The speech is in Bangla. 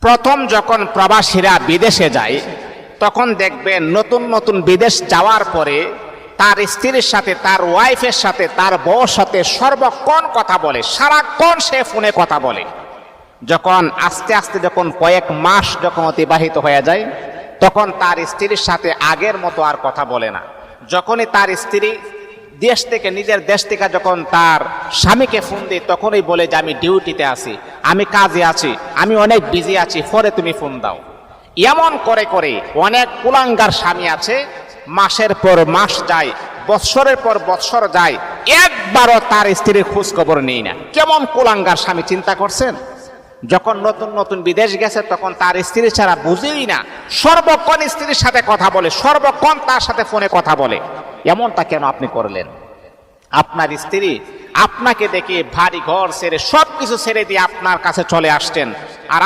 প্রথম যখন প্রবাসীরা বিদেশে যায় তখন দেখবেন নতুন নতুন বিদেশ যাওয়ার পরে তার স্ত্রীর সাথে, তার ওয়াইফের সাথে, তার বউর সাথে সর্বক্ষণ কথা বলে, সারাক্ষণ সে ফোনে কথা বলে। যখন আস্তে আস্তে যখন কয়েক মাস যখন অতিবাহিত হয়ে যায় তখন তার স্ত্রীর সাথে আগের মতো আর কথা বলে না। যখনই তার স্ত্রী দেশ থেকে, নিজের দেশ থেকে যখন তার স্বামীকে ফোন দেয় তখনই বলে যে আমি ডিউটিতে আছি, আমি কাজে আছি, আমি অনেক বিজি আছি, পরে তুমি ফোন দাও। এমন করে করে অনেক কুলাঙ্গার স্বামী আছে, মাসের পর মাস যায়, বৎসরের পর বৎসর যায়, একবারও তার স্ত্রীর খোঁজ খবর নেই না। কেমন কুলাঙ্গার স্বামী চিন্তা করছেন? যখন নতুন নতুন বিদেশ গেছে তখন তার স্ত্রী ছাড়া বুঝেই না, সর্বক্ষণ স্ত্রীর সাথে কথা বলে, সর্বক্ষণ তার সাথে ফোনে কথা বলে। এমনটা কেন আপনি করলেন? আপনার স্ত্রী আপনাকে দেখে ভারী ঘর ছেড়ে সবকিছু ছেড়ে দিয়ে আপনার কাছে চলে আসছেন, আর